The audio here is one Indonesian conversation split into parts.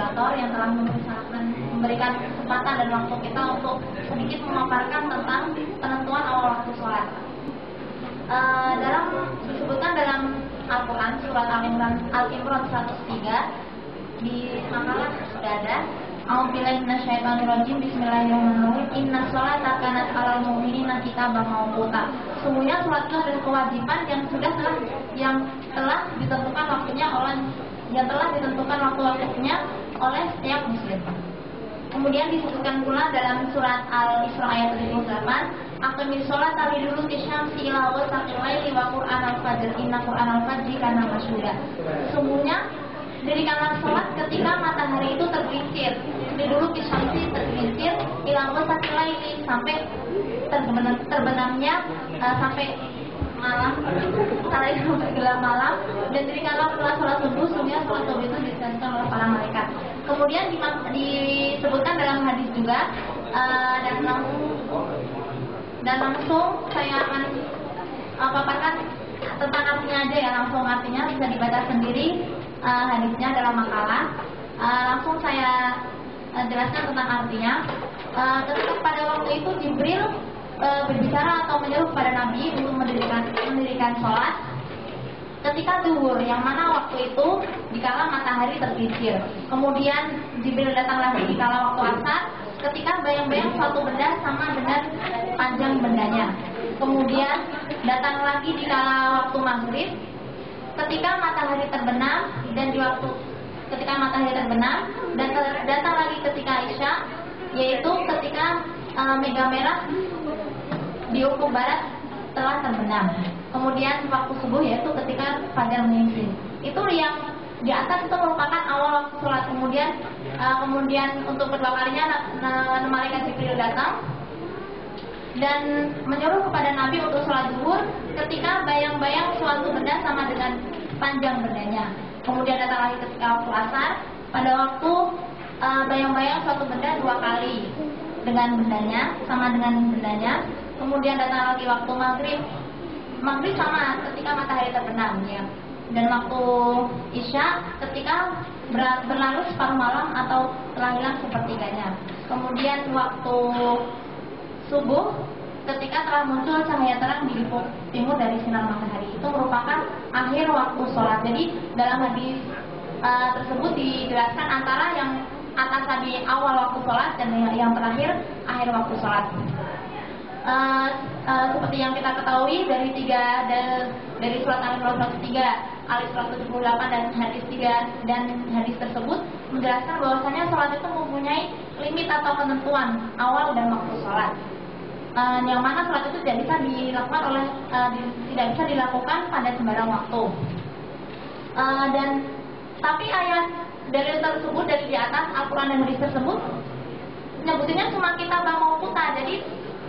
moderator yang telah memberikan kesempatan dan waktu kita untuk sedikit memaparkan tentang penentuan awal waktu sholat. Disebutkan dalam Al-Quran surat Al-Imran 103 di makalah sudah ada. A'udzubillahi minasyaitonirrajim. Bismillahirrahmanirrahim. Inna sholata kanat 'alal mu'minina kitaban mawquta. Sesungguhnya sholat itu adalah kewajiban yang telah ditentukan waktu-waktunya oleh setiap muslim. Kemudian disebutkan pula dalam surat Al-Isra ayat 78, aqimis sholata liduluki syamsi ila ghasaqil laili wa qur'anal fajr inna qur'anal fajri kana masyhuda. Sesungguhnya dirikanlah sholat ketika matahari itu tergelincir, liduluki syamsi tergelincir ila ghasaqil laili sampai terbenamnya sampai malam, sampai gelap malam, dan dirikanlah sholat subuh. Sesungguhnya sholat subuh itu disaksikan oleh para malaikat. Kemudian disebutkan dalam hadis juga, dan langsung saya akan paparkan tentang artinya aja ya, langsung artinya bisa dibaca sendiri hadisnya dalam makalah. Langsung saya jelaskan tentang artinya. Ketika pada waktu itu Jibril berbicara atau menyuruh kepada Nabi untuk mendirikan sholat ketika zuhur, yang mana waktu itu dikala matahari tergelincir. Kemudian Jibril datang lagi dikala waktu asar, ketika bayang-bayang suatu benda sama dengan panjang bendanya. Kemudian datang lagi dikala waktu maghrib, ketika matahari terbenam, dan datang lagi ketika isya, yaitu ketika mega merah di ufuk barat telah terbenam. Kemudian waktu subuh yaitu ketika fajar menyingsing. Itu yang di atas itu merupakan awal waktu sholat. Kemudian untuk kedua kalinya malaikat Jibril datang dan menyuruh kepada Nabi untuk sholat zuhur ketika bayang-bayang suatu benda sama dengan panjang bendanya. Kemudian datang lagi ketika waktu asar, pada waktu bayang-bayang suatu benda dua kali dengan bendanya, sama dengan bendanya. Kemudian datang lagi waktu maghrib sama ketika matahari terbenam ya. Dan waktu isya ketika berlalu separuh malam atau telah hilang sepertiganya. Kemudian waktu subuh ketika telah muncul cahaya terang di ufuk timur dari sinar matahari. Itu merupakan akhir waktu sholat. Jadi dalam hadis tersebut dijelaskan antara yang atas tadi awal waktu sholat dan yang terakhir akhir waktu sholat. Seperti yang kita ketahui dari surat Al-Imran 103, Al-Isra 78 dan hadis 3 dan hadis tersebut menjelaskan bahwasanya sholat itu mempunyai limit atau ketentuan awal dan waktu sholat. Yang mana sholat itu tidak bisa dilakukan pada sembarang waktu. Tapi ayat dari tersebut dari di atas Al-Quran dan hadis tersebut menyebutnya cuma kita mau putar, jadi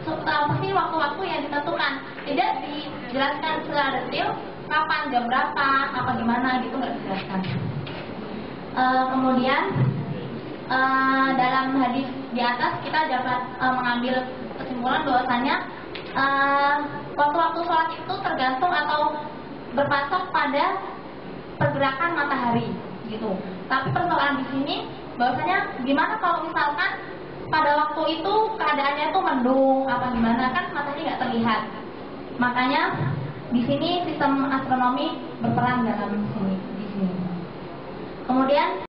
pasti waktu-waktu yang ditentukan, tidak dijelaskan secara detail kapan, jam berapa, apa gimana gitu, nggak dijelaskan. Kemudian dalam hadis di atas kita dapat mengambil kesimpulan bahwasanya waktu-waktu sholat itu tergantung atau berpatok pada pergerakan matahari gitu. Tapi persoalan di sini bahwasanya gimana kalau misalkan pada waktu itu keadaannya tuh mendung apa gimana, kan matahari nggak terlihat. Makanya di sini sistem astronomi berperan dalam di sini. Kemudian